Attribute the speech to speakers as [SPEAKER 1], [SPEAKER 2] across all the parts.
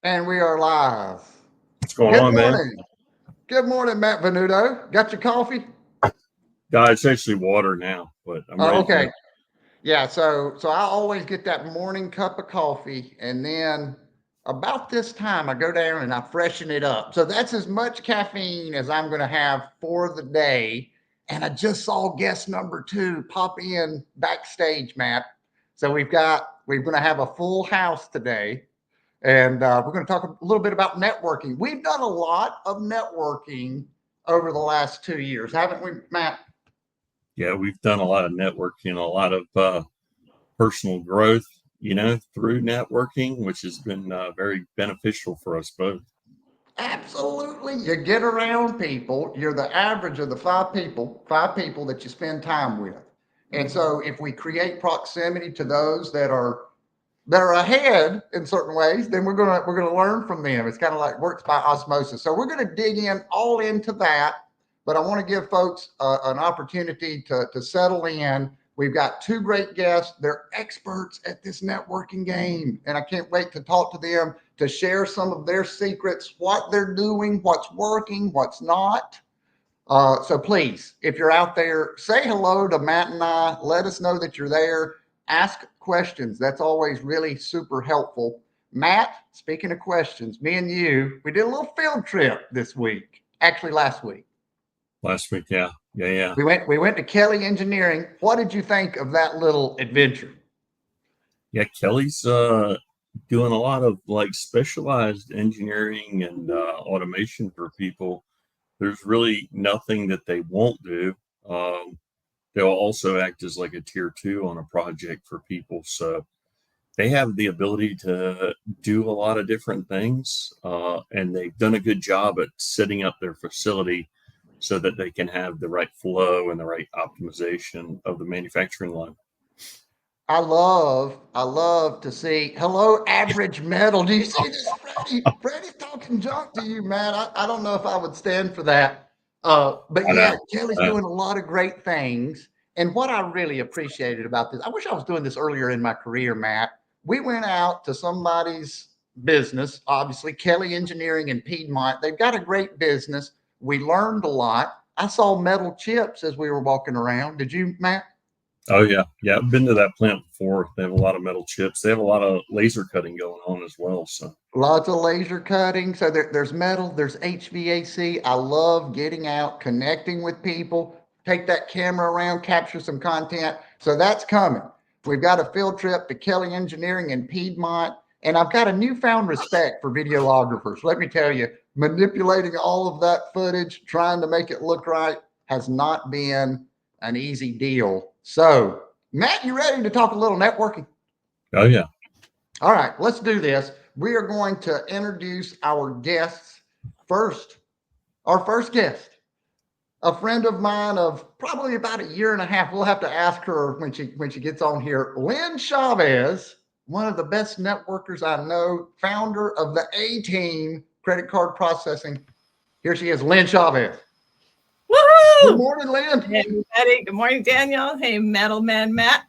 [SPEAKER 1] And we are live.
[SPEAKER 2] What's going
[SPEAKER 1] Good
[SPEAKER 2] on, man?
[SPEAKER 1] morning. Good morning, Matt Venuto. Got your coffee?
[SPEAKER 2] It's actually water now, but I'm ready to
[SPEAKER 1] Okay.
[SPEAKER 2] go.
[SPEAKER 1] Yeah, so I always get that morning cup of coffee, and then about this time I go down and I freshen it up. So that's as much caffeine as I'm going to have for the day. And I just saw guest number two pop in backstage, Matt. So we're going to have a full house today. And we're going to talk a little bit about networking. We've done a lot of networking over the last 2 years, haven't we, Matt?
[SPEAKER 2] Yeah, we've done a lot of networking, a lot of personal growth, through networking, which has been very beneficial for us both.
[SPEAKER 1] Absolutely. You get around people, you're the average of the five people that you spend time with. And so if we create proximity to those that are ahead in certain ways, then we're gonna learn from them. It's kind of like works by osmosis. So we're gonna dig in all into that, but I want to give folks an opportunity to settle in. We've got two great guests. They're experts at this networking game, and I can't wait to talk to them to share some of their secrets, what they're doing, what's working, what's not. So please, if you're out there, say hello to Matt and I. Let us know that you're there. Ask questions. That's always really super helpful. Matt, speaking of questions, me and you, we did a little field trip this week. Actually, last week.
[SPEAKER 2] Last week, yeah, yeah, yeah.
[SPEAKER 1] We went to Kelly Engineering. What did you think of that little adventure?
[SPEAKER 2] Yeah, Kelly's doing a lot of like specialized engineering and automation for people. There's really nothing that they won't do. Um, they'll also act as like a tier two on a project for people. So they have the ability to do a lot of different things, and they've done a good job at setting up their facility so that they can have the right flow and the right optimization of the manufacturing line.
[SPEAKER 1] I love to see. Hello, average metal. Do you see this, Freddie? Freddie's talking junk to you, man. I don't know if I would stand for that. But
[SPEAKER 2] I
[SPEAKER 1] yeah,
[SPEAKER 2] know.
[SPEAKER 1] Kelly's
[SPEAKER 2] I know.
[SPEAKER 1] doing a lot of great things. And what I really appreciated about this, I wish I was doing this earlier in my career, Matt. We went out to somebody's business, obviously, Kelly Engineering in Piedmont. They've got a great business. We learned a lot. I saw metal chips as we were walking around. Did you, Matt?
[SPEAKER 2] Oh yeah, yeah. I've been to that plant before. They have a lot of metal chips. They have a lot of laser cutting going on as well. So
[SPEAKER 1] Lots of laser cutting. So there's metal, there's HVAC. I love getting out, connecting with people, take that camera around, capture some content. So that's coming. We've got a field trip to Kelly Engineering in Piedmont. And I've got a newfound respect for videographers. Let me tell you, manipulating all of that footage, trying to make it look right, has not been an easy deal. So, Matt, you ready to talk a little networking?
[SPEAKER 2] oh yeah,
[SPEAKER 1] All right, let's do this. We are going to introduce our guests first. Our first guest, a friend of mine of probably about a year and a half. We'll have to ask her when she gets on here. Lynn Chavez, one of the best networkers I know, founder of the ATeam Credit Card Processing. Here she is, Lynn Chavez. Good
[SPEAKER 3] Woohoo!
[SPEAKER 1] morning, Lynn.
[SPEAKER 3] Hey, everybody. Good morning, Daniel. Hey, Metal Man Matt.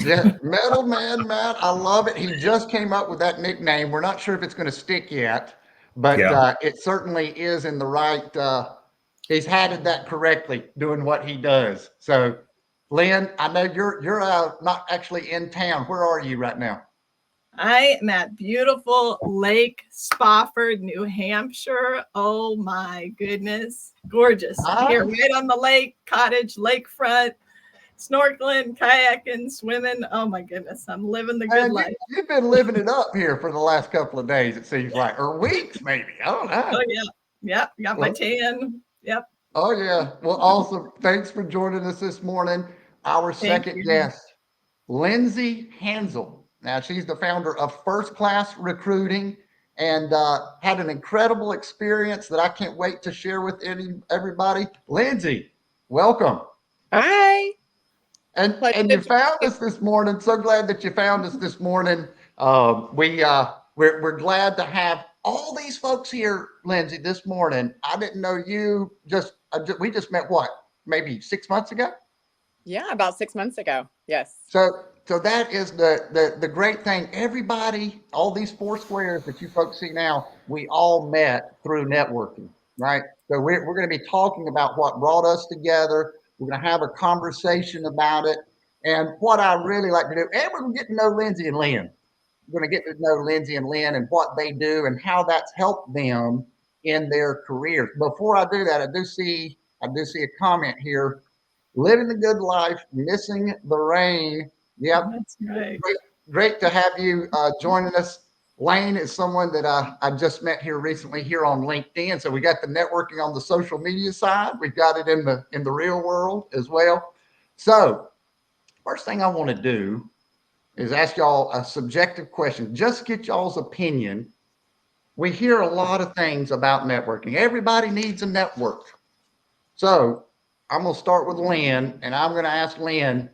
[SPEAKER 1] Yeah, Metal Man Matt, I love it. He just came up with that nickname. We're not sure if it's going to stick yet, but
[SPEAKER 2] yeah.
[SPEAKER 1] it certainly is in the right. He's handed that correctly, doing what he does. So, Lynn, I know you're not actually in town. Where are you right now?
[SPEAKER 3] I am at beautiful Lake Spofford, New Hampshire. Oh my goodness. Gorgeous.
[SPEAKER 1] Ah,
[SPEAKER 3] Here, right on the lake, cottage, lakefront, snorkeling, kayaking, swimming. Oh my goodness. I'm living the good
[SPEAKER 1] man,
[SPEAKER 3] life.
[SPEAKER 1] you've been living it up here for the last couple of days. It seems like, or weeks, maybe. I don't know.
[SPEAKER 3] Oh, yeah. Yep. Got my
[SPEAKER 1] Well,
[SPEAKER 3] tan. Yep.
[SPEAKER 1] oh yeah. Well, awesome. Thanks for joining us this morning. Our
[SPEAKER 3] Thank
[SPEAKER 1] second
[SPEAKER 3] you.
[SPEAKER 1] guest, Lindsay Hansel. Now, she's the founder of First Class Recruiting and had an incredible experience that I can't wait to share with everybody. Lindsay, welcome.
[SPEAKER 4] Hi. Pleasure
[SPEAKER 1] And
[SPEAKER 4] to
[SPEAKER 1] you
[SPEAKER 4] join
[SPEAKER 1] found
[SPEAKER 4] you.
[SPEAKER 1] us this morning. So glad that you found us this morning. We're glad to have all these folks here, Lindsay, this morning. I didn't know you. We just met what, maybe 6 months ago.
[SPEAKER 4] Yeah, about 6 months ago. Yes.
[SPEAKER 1] So so that is the great thing. Everybody, all these four squares that you folks see now, we all met through networking, right? So we're going to be talking about what brought us together. We're going to have a conversation about it. And what I really like to do, and we're going to get to know Lindsay and Lynn. We're going to get to know Lindsay and Lynn and what they do and how that's helped them in their careers. Before I do that, I do see a comment here. Living the good life, missing the rain. Yep.
[SPEAKER 3] That's right.
[SPEAKER 1] Great to have you joining us. Lane is someone that I just met here recently here on LinkedIn. So we got the networking on the social media side. We've got it in the real world as well. So first thing I want to do is ask y'all a subjective question. Just get y'all's opinion. We hear a lot of things about networking. Everybody needs a network. So I'm going to start with Lynn, and I'm going to ask Lynn,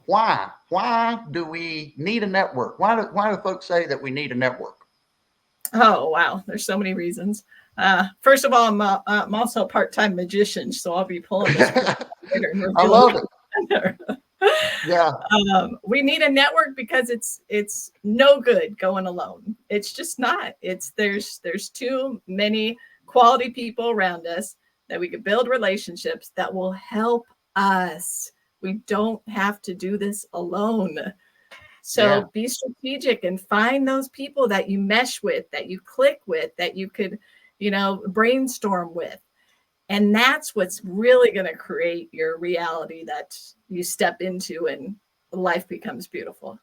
[SPEAKER 1] why? Why do we need a network? Why do folks say that we need a network?
[SPEAKER 3] Oh, wow. There's so many reasons. First of all, I'm also a part-time magician, so I'll be pulling this.
[SPEAKER 1] I love it. Yeah.
[SPEAKER 3] We need a network because it's no good going alone. It's just not. There's too many quality people around us that we could build relationships that will help us. We don't have to do this alone. So be strategic and find those people that you mesh with, that you click with, that you could, brainstorm with. And that's what's really going to create your reality that you step into and life becomes beautiful.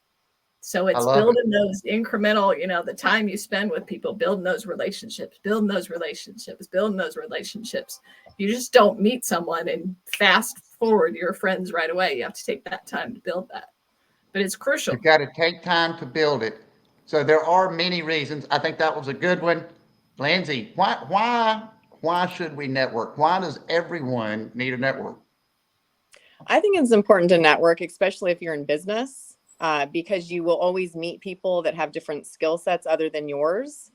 [SPEAKER 3] So it's building those incremental, the time you spend with people, building those relationships. You just don't meet someone and fast forward your friends right away. You have to take that time to build that. But it's crucial.
[SPEAKER 1] You've got to take time to build it. So there are many reasons. I think that was a good one. Lindsay, why should we network? Why does everyone need a network?
[SPEAKER 4] I think it's important to network, especially if you're in business, because you will always meet people that have different skill sets other than yours.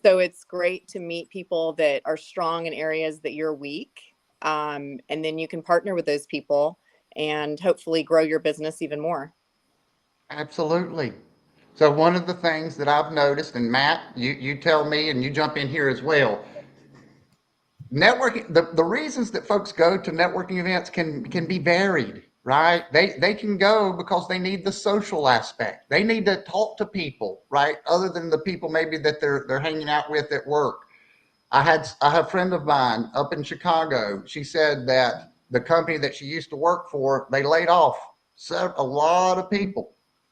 [SPEAKER 4] So it's great to meet people that are strong in areas that you're weak. And then you can partner with those people and hopefully grow your business even more.
[SPEAKER 1] Absolutely. So one of the things that I've noticed, and Matt, you tell me and you jump in here as well. Networking, the reasons that folks go to networking events can be varied, right? They can go because they need the social aspect. They need to talk to people, right? Other than the people maybe that they're hanging out with at work. I have a friend of mine up in Chicago. She said that the company that she used to work for, they laid off a lot of people.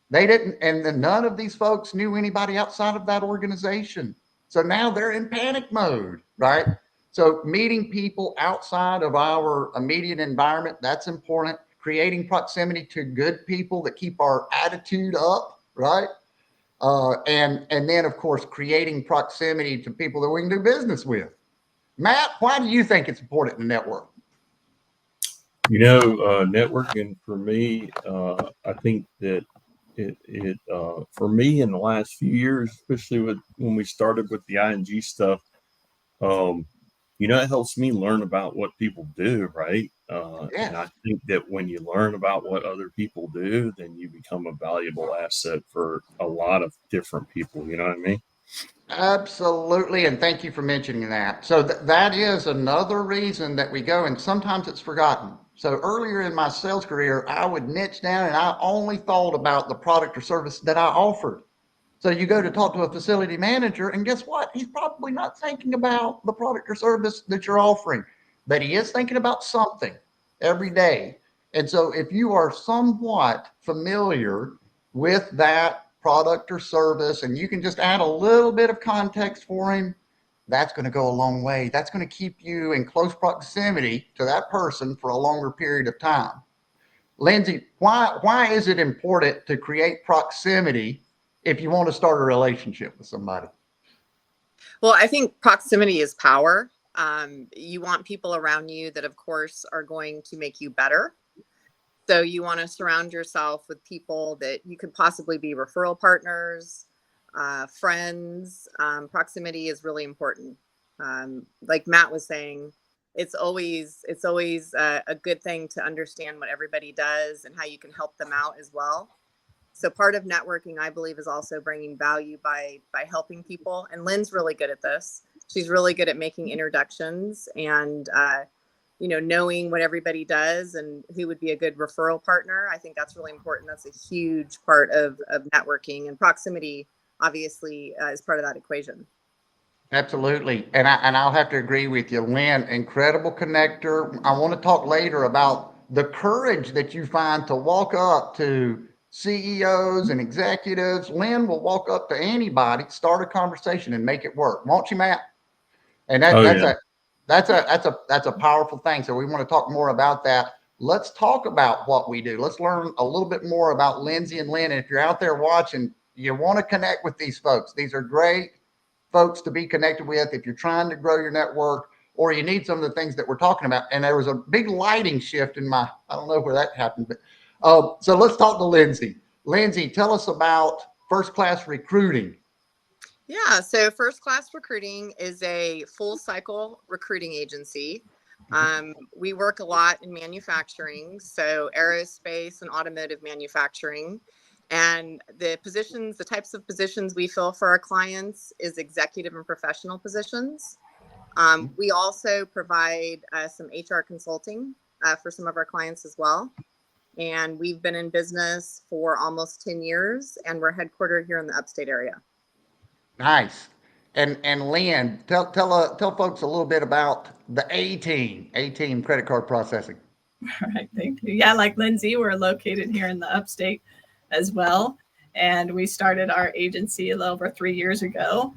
[SPEAKER 1] They didn't, and then none of these folks knew anybody outside of that organization. So now they're in panic mode, right? So meeting people outside of our immediate environment, that's important. Creating proximity to good people that keep our attitude up, right? And then, of course, creating proximity to people that we can do business with. Matt, why do you think it's important to network?
[SPEAKER 2] Networking for me, I think that it for me in the last few years, especially when we started with the ING stuff, it helps me learn about what people do, right? And I think that when you learn about what other people do, then you become a valuable asset for a lot of different people. You know what I mean?
[SPEAKER 1] Absolutely. And thank you for mentioning that. So that is another reason that we go, and sometimes it's forgotten. So earlier in my sales career, I would niche down and I only thought about the product or service that I offered. So you go to talk to a facility manager, and guess what? He's probably not thinking about the product or service that you're offering, but he is thinking about something every day. And so if you are somewhat familiar with that product or service, and you can just add a little bit of context for him, that's going to go a long way. That's going to keep you in close proximity to that person for a longer period of time. Lindsay, why is it important to create proximity if you want to start a relationship with somebody?
[SPEAKER 4] Well, I think proximity is power. You want people around you that, of course, are going to make you better. So you want to surround yourself with people that you could possibly be referral partners, friends. Proximity is really important. Like Matt was saying, it's always a good thing to understand what everybody does and how you can help them out as well. So part of networking, I believe, is also bringing value by helping people. And Lynn's really good at this. She's really good at making introductions and, knowing what everybody does and who would be a good referral partner. I think that's really important. That's a huge part of networking, and proximity obviously is part of that equation.
[SPEAKER 1] Absolutely. And I'll have to agree with you, Lynn, incredible connector. I want to talk later about the courage that you find to walk up to CEOs and executives. Lynn will walk up to anybody, start a conversation and make it work. Won't you, Matt? And
[SPEAKER 2] Oh,
[SPEAKER 1] that's
[SPEAKER 2] yeah.
[SPEAKER 1] a powerful thing. So we want to talk more about that. Let's talk about what we do. Let's learn a little bit more about Lindsay and Lynn. And if you're out there watching, you want to connect with these folks. These are great folks to be connected with if you're trying to grow your network or you need some of the things that we're talking about. And there was a big lighting shift in I don't know where that happened, but so let's talk to Lindsay. Lindsay, tell us about First Class Recruiting.
[SPEAKER 4] Yeah, so First Class Recruiting is a full cycle recruiting agency. We work a lot in manufacturing, so aerospace and automotive manufacturing. And the types of positions we fill for our clients is executive and professional positions. We also provide some HR consulting for some of our clients as well. And we've been in business for almost 10 years, and we're headquartered here in the upstate area.
[SPEAKER 1] Nice. And Lynn, tell folks a little bit about the ATeam Credit Card Processing.
[SPEAKER 3] All right, thank you. Yeah, like Lindsay, we're located here in the upstate as well. And we started our agency a little over 3 years ago.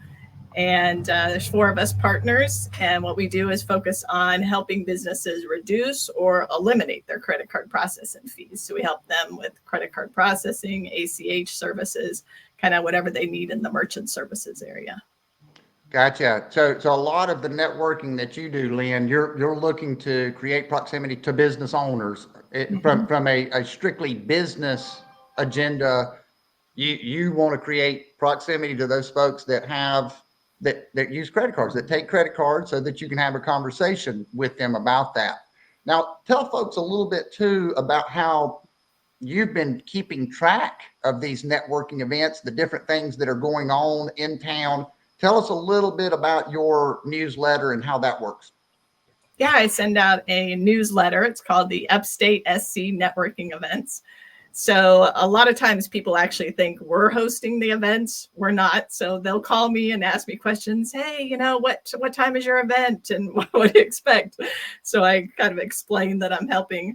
[SPEAKER 3] And there's 4 of us partners. And what we do is focus on helping businesses reduce or eliminate their credit card processing fees. So we help them with credit card processing, ACH services, kind of whatever they need in the merchant services area.
[SPEAKER 1] Gotcha. So a lot of the networking that you do, Lynn, you're looking to create proximity to business owners from a strictly business agenda. You want to create proximity to those folks that use credit cards, that take credit cards, so that you can have a conversation with them about that. Now, tell folks a little bit too about how you've been keeping track of these networking events, the different things that are going on in town. Tell us a little bit about your newsletter and how that works.
[SPEAKER 3] Yeah, I send out a newsletter. It's called the Upstate SC Networking Events. So a lot of times people actually think we're hosting the events. We're not. So they'll call me and ask me questions. Hey, what time is your event and what do you expect? So I kind of explain that I'm helping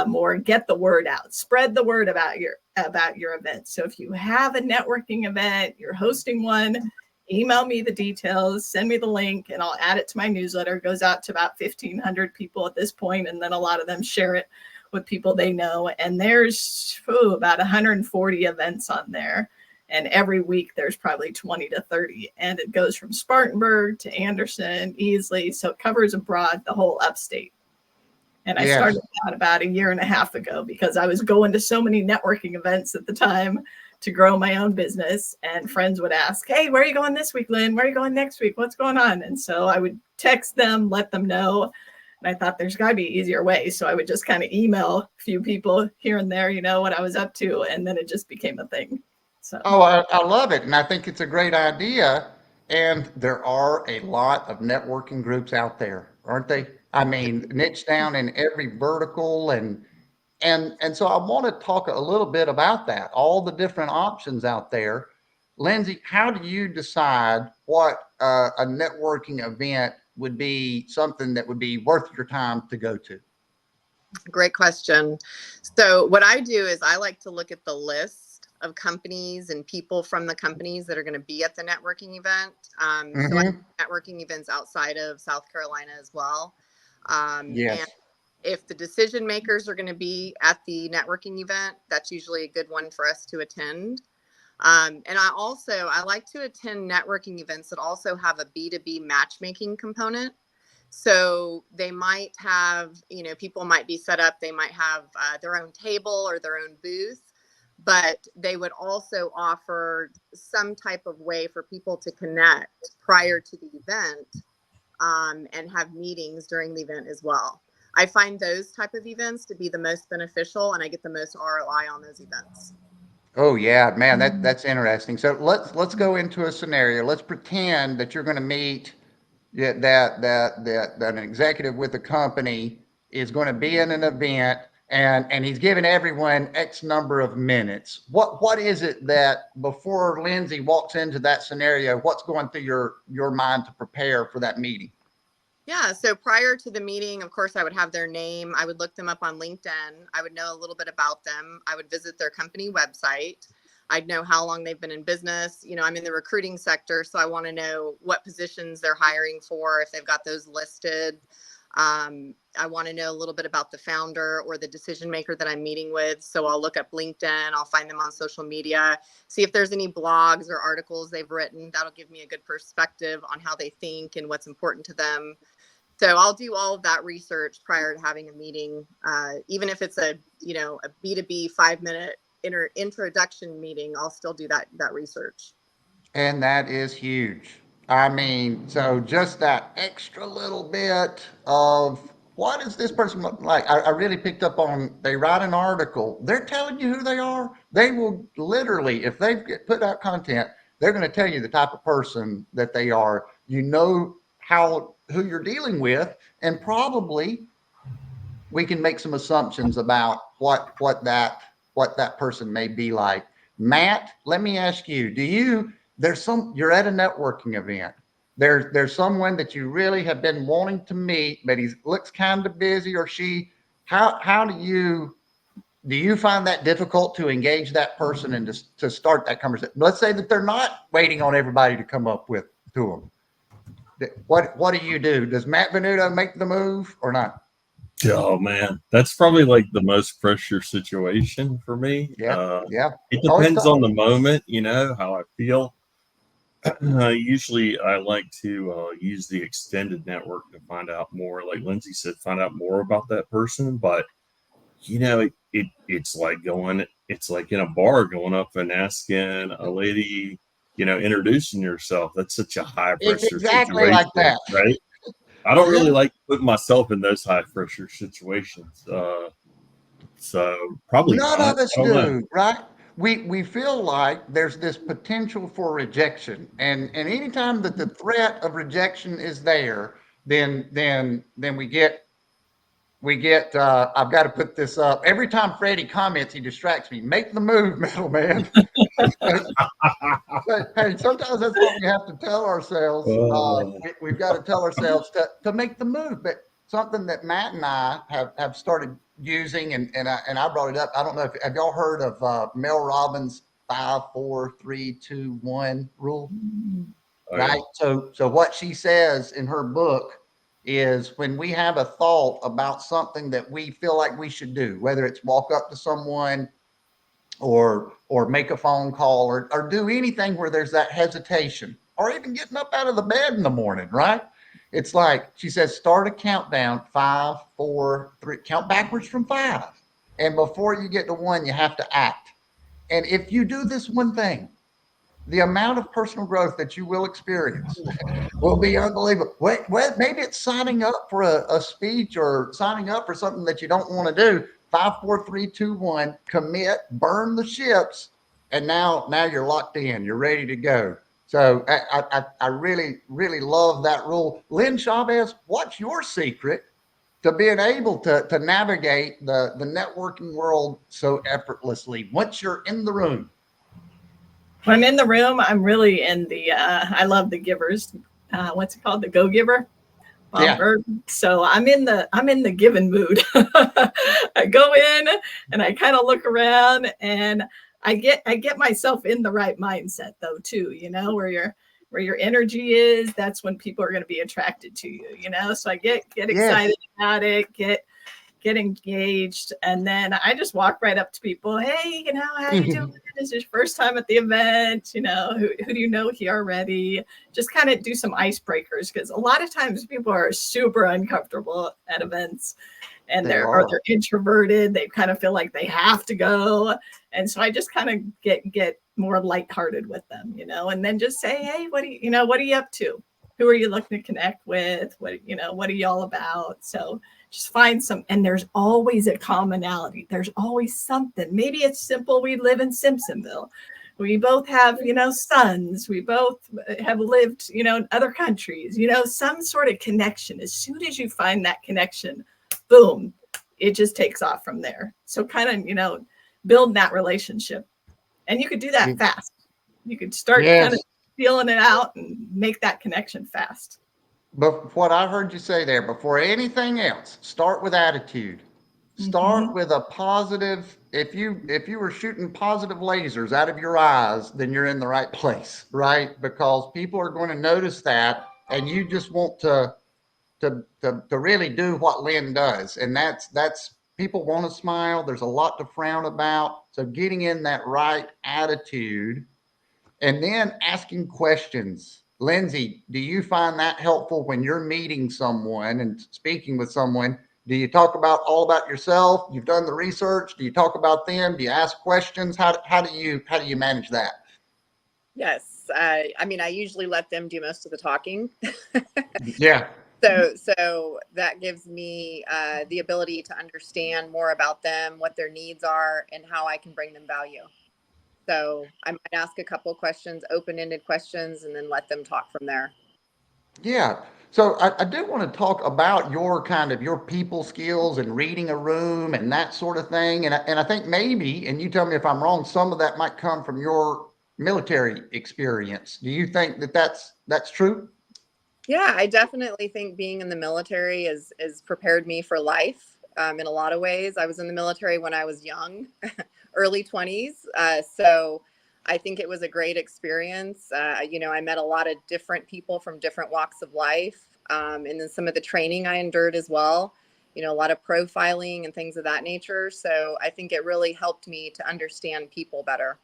[SPEAKER 3] more get the word out, spread the word about your event. So if you have a networking event, you're hosting one, email me the details, send me the link, and I'll add it to my newsletter. It goes out to about 1,500 people at this point, and then a lot of them share it with people they know. And there's about 140 events on there. And every week there's probably 20 to 30. And it goes from Spartanburg to Anderson, Easley. So it covers the whole upstate. And I started that about 1.5 years ago because I was going to so many networking events at the time to grow my own business. And friends would ask, hey, where are you going this week, Lynn? Where are you going next week? What's going on? And so I would text them, let them know. And I thought there's got to be an easier way. So I would just kind of email a few people here and there, what I was up to. And then it just became a thing. So.
[SPEAKER 1] Oh, I love it. And I think it's a great idea. And there are a lot of networking groups out there, aren't they? I mean, niche down in every vertical. And so I want to talk a little bit about that, all the different options out there. Lindsay, how do you decide what a networking event would be something that would be worth your time to go to?
[SPEAKER 4] Great question. So what I do is I like to look at the list of companies and people from the companies that are going to be at the networking event. So I do networking events outside of South Carolina as well.
[SPEAKER 1] Yes.
[SPEAKER 4] And if the decision makers are going to be at the networking event, that's usually a good one for us to attend. And I like to attend networking events that also have a B2B matchmaking component. So they might have, people might be set up, they might have their own table or their own booth, but they would also offer some type of way for people to connect prior to the event and have meetings during the event as well. I find those type of events to be the most beneficial, and I get the most ROI on those events.
[SPEAKER 1] Oh yeah, man, that's interesting. So let's go into a scenario. Let's pretend that you're going to meet that an executive with a company is going to be in an event and he's giving everyone X number of minutes. What is it that before Lindsay walks into that scenario, what's going through your mind to prepare for that meeting?
[SPEAKER 4] Yeah. So prior to the meeting, of course, I would have their name. I would look them up on LinkedIn. I would know a little bit about them. I would visit their company website. I'd know how long they've been in business. You know, I'm in the recruiting sector, so I want to know what positions they're hiring for, if they've got those listed. I want to know a little bit about the founder or the decision maker that I'm meeting with. So I'll look up LinkedIn. I'll find them on social media, see if there's any blogs or articles they've written. That'll give me a good perspective on how they think and what's important to them. So I'll do all of that research prior to having a meeting, even if it's a B2B 5-minute introduction meeting. I'll still do that research.
[SPEAKER 1] And that is huge. I mean, so just that extra little bit of what does this person look like? I really picked up on, they write an article, they're telling you who they are. They will literally, if they put out content, they're going to tell you the type of person that they are. You know who you're dealing with, and probably we can make some assumptions about what that person may be like. Matt, let me ask you, you're at a networking event. There's someone that you really have been wanting to meet, but he looks kind of busy, or she. How do you find that difficult to engage that person and to start that conversation? Let's say that they're not waiting on everybody to come up to them. What do you do? Does Matt Venuto make the move or not?
[SPEAKER 2] Oh man, that's probably like the most pressure situation for me.
[SPEAKER 1] Yeah.
[SPEAKER 2] It depends on the moment, how I feel. Usually I like to use the extended network to find out more, like Lindsay said, find out more about that person. But it's like in a bar going up and asking a lady, introducing yourself. That's such a high
[SPEAKER 1] It's
[SPEAKER 2] pressure
[SPEAKER 1] exactly
[SPEAKER 2] situation,
[SPEAKER 1] like that.
[SPEAKER 2] right? I don't really like putting myself in those high pressure situations. So probably
[SPEAKER 1] None
[SPEAKER 2] not.
[SPEAKER 1] of us
[SPEAKER 2] I don't know.
[SPEAKER 1] do, right? We feel like there's this potential for rejection, and anytime that the threat of rejection is there, then we get I've got to put this up. Every time Freddie comments, he distracts me. Make the move, metal man. But hey, sometimes that's what we have to tell ourselves. We've got to tell ourselves to make the move. But something that Matt and I have started using, and I brought it up. I don't know if have y'all heard of Mel Robbins' 5, 4, 3, 2, 1 rule, right?
[SPEAKER 2] Yeah.
[SPEAKER 1] So what she says in her book is when we have a thought about something that we feel like we should do, whether it's walk up to someone or make a phone call or do anything where there's that hesitation, or even getting up out of the bed in the morning, right? It's like she says, start a countdown, 5, 4, 3, count backwards from 5. And before you get to 1, you have to act. And if you do this one thing, the amount of personal growth that you will experience will be unbelievable. Maybe it's signing up for a speech or signing up for something that you don't want to do. 5, 4, 3, 2, 1, commit, burn the ships, and now you're locked in. You're ready to go. So I really, really love that rule. Lynn Chavez, what's your secret to being able to navigate the networking world so effortlessly once you're in the room?
[SPEAKER 3] When I'm in the room, I'm really in the, I love the givers. What's it called? The go-giver.
[SPEAKER 1] Yeah.
[SPEAKER 3] So I'm in the giving mood. I go in and I kind of look around and I get myself in the right mindset though too, where your energy is, that's when people are going to be attracted to you, so I get excited about it, get engaged, and then I just walk right up to people. Hey, how you doing? This is your first time at the event. Who do you know here already? Just kind of do some icebreakers, because a lot of times people are super uncomfortable at events, and they're introverted. They kind of feel like they have to go, and so I just kind of get more lighthearted with them, and then just say, hey, what are you up to? Who are you looking to connect with? What are you all about? So Just find some, and there's always a commonality. There's always something. Maybe it's simple. We live in Simpsonville. We both have, sons. We both have lived, in other countries, some sort of connection. As soon as you find that connection, boom, it just takes off from there. So kind of, build that relationship. And you could do that fast. You could start kind of feeling it out and make that connection fast.
[SPEAKER 1] But what I heard you say there, before anything else, start with attitude. Start with a positive. If you were shooting positive lasers out of your eyes, then you're in the right place, right? Because people are going to notice that, and you just want to really do what Lynn does, and that's people want to smile. There's a lot to frown about. So getting in that right attitude, and then asking questions. Lindsay, do you find that helpful when you're meeting someone and speaking with someone? Do you talk all about yourself? You've done the research. Do you talk about them? Do you ask questions? How do you manage that?
[SPEAKER 4] Yes. I usually let them do most of the talking.
[SPEAKER 1] Yeah.
[SPEAKER 4] So that gives me the ability to understand more about them, what their needs are, and how I can bring them value. So I might ask a couple questions, open-ended questions, and then let them talk from there.
[SPEAKER 1] Yeah. So I do want to talk about your people skills and reading a room and that sort of thing. And I think maybe, and you tell me if I'm wrong, some of that might come from your military experience. Do you think that that's true?
[SPEAKER 4] Yeah, I definitely think being in the military has prepared me for life in a lot of ways. I was in the military when I was young, early 20s. So I think it was a great experience. I met a lot of different people from different walks of life. And then some of the training I endured as well, a lot of profiling and things of that nature. So I think it really helped me to understand people better.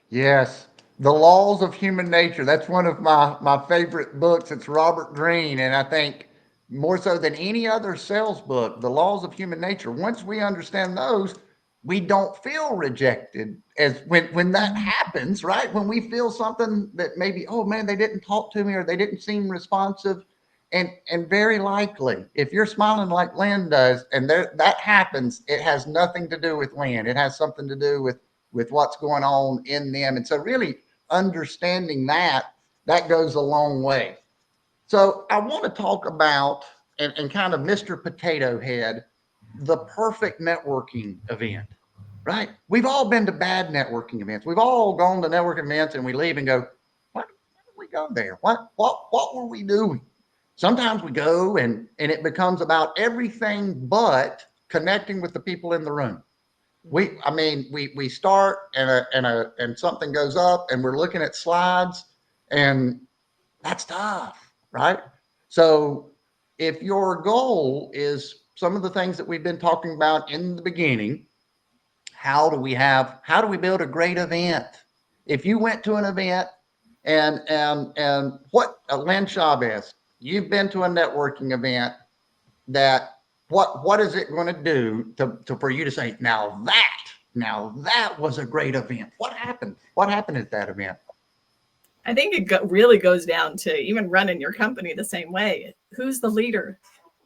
[SPEAKER 1] Yes. The Laws of Human Nature. That's one of my favorite books. It's Robert Greene. And I think more so than any other sales book, The Laws of Human Nature, once we understand those, we don't feel rejected as when that happens, right? When we feel something that maybe, oh man, they didn't talk to me or they didn't seem responsive. And very likely, if you're smiling like Lynn does, and that happens, it has nothing to do with Lynn. It has something to do with what's going on in them. And so really understanding that goes a long way. So I want to talk about, and kind of Mr. Potato Head, the perfect networking event, right? We've all been to bad networking events. We've all gone to networking events and we leave and go, why did we go there? What were we doing? Sometimes we go and it becomes about everything but connecting with the people in the room. We start and something goes up and we're looking at slides, and that's tough, right? So if your goal is some of the things that we've been talking about in the beginning, how do we build a great event? If you went to an event and what Lynn Chavez, you've been to a networking event, that what is it going to do to for you to say, now that was a great event? What happened at that event?
[SPEAKER 3] I think it really goes down to even running your company the same way. Who's the leader,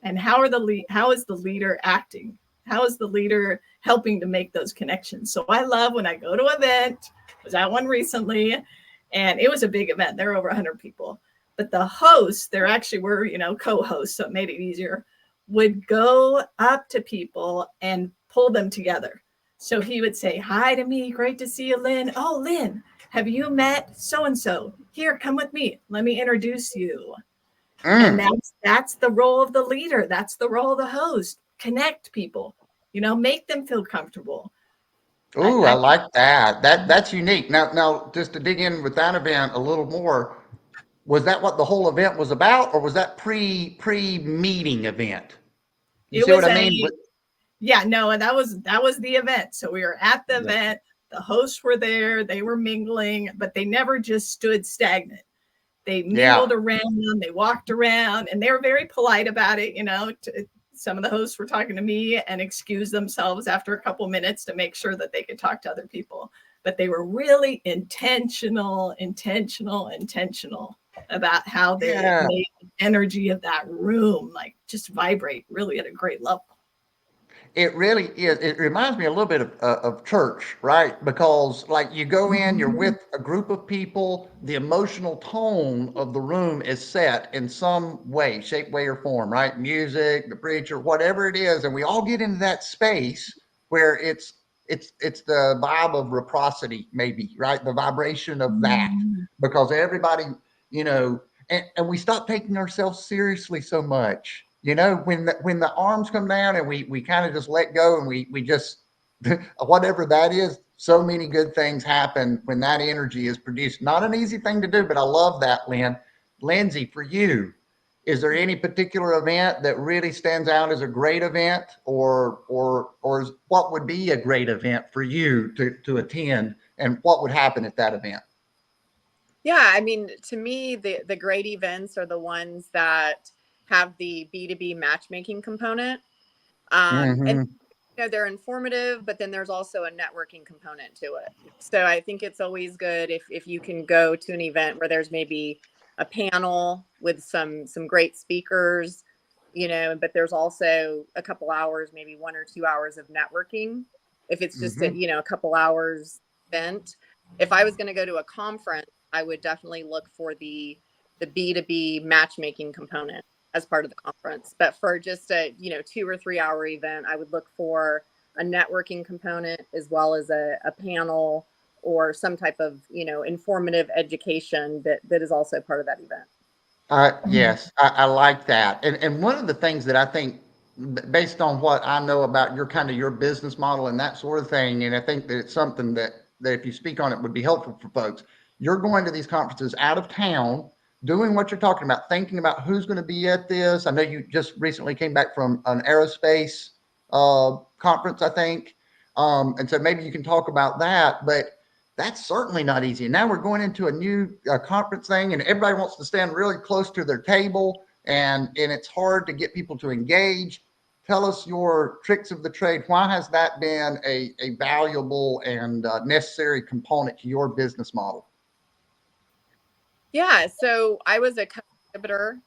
[SPEAKER 3] and how is the leader acting? How is the leader helping to make those connections? So I love when I go to an event. I was at one recently, and it was a big event. There were over 100 people, but the hosts, there actually were, co-hosts, so it made it easier, would go up to people and pull them together. So he would say, hi to me. Great to see you, Lynn. Oh, Lynn, have you met so-and-so? Here, come with me. Let me introduce you. And that's the role of the leader. That's the role of the host. Connect people, make them feel comfortable.
[SPEAKER 1] Oh, I like that. That's unique. Now, just to dig in with that event a little more, was that what the whole event was about, or was that pre-meeting event? You see what I mean?
[SPEAKER 3] Yeah, no, and that was the event. So we were at the event. The hosts were there. They were mingling, but they never just stood stagnant. They mingled around. They walked around, and they were very polite about it. Some of the hosts were talking to me and excused themselves after a couple minutes to make sure that they could talk to other people. But they were really intentional about how they made the energy of that room like just vibrate really at a great level.
[SPEAKER 1] It really is. It reminds me a little bit of church, right? Because like you go in, you're with a group of people, the emotional tone of the room is set in some way, shape, way, or form, right? Music, the preacher, whatever it is, and we all get into that space where it's the vibe of reciprocity, maybe, right? The vibration of that, because everybody, you know, and we stop taking ourselves seriously so much. You know, when the arms come down and we kind of just let go and we just whatever that is, so many good things happen when that energy is produced. Not an easy thing to do, but I love that, Lynn. Lindsay, for you, is there any particular event that really stands out as a great event, or what would be a great event for you to attend, and what would happen at that event?
[SPEAKER 4] Yeah, I mean, to me, the great events are the ones that have the B2B matchmaking component. And you know, they're informative, but then there's also a networking component to it. So I think it's always good if you can go to an event where there's maybe a panel with some great speakers, you know, but there's also a couple hours, maybe 1 or 2 hours of networking. If it's just a, you know, a couple hours event. If I was going to go to a conference, I would definitely look for the B2B matchmaking component as part of the conference. But for just a, you know, 2 or 3 hour event, I would look for a networking component as well as a panel or some type of, you know, informative education that is also part of that event.
[SPEAKER 1] Yes, I like that. And one of the things that I think, based on what I know about your kind of your business model and that sort of thing, and I think that it's something that if you speak on it would be helpful for folks. You're going to these conferences out of town, doing what you're talking about, thinking about who's going to be at this. I know you just recently came back from an aerospace conference, I think. And so maybe you can talk about that, but that's certainly not easy. And now we're going into a new conference thing, and everybody wants to stand really close to their table, and it's hard to get people to engage. Tell us your tricks of the trade. Why has that been a valuable and necessary component to your business model?
[SPEAKER 4] Yeah, so I was a co-exhibitor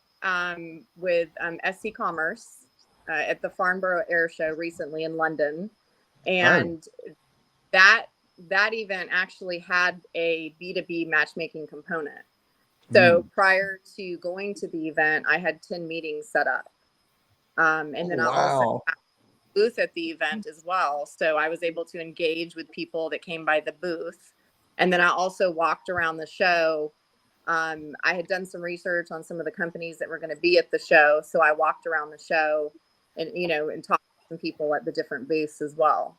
[SPEAKER 4] with SC Commerce at the Farnborough Air Show recently in London, and that event actually had a B2B matchmaking component. So prior to going to the event, I had 10 meetings set up. And then I also had a booth at the event as well. So I was able to engage with people that came by the booth. And then I also walked around the show. I had done some research on some of the companies that were going to be at the show. So I walked around the show and, you know, and talked to some people at the different booths as well.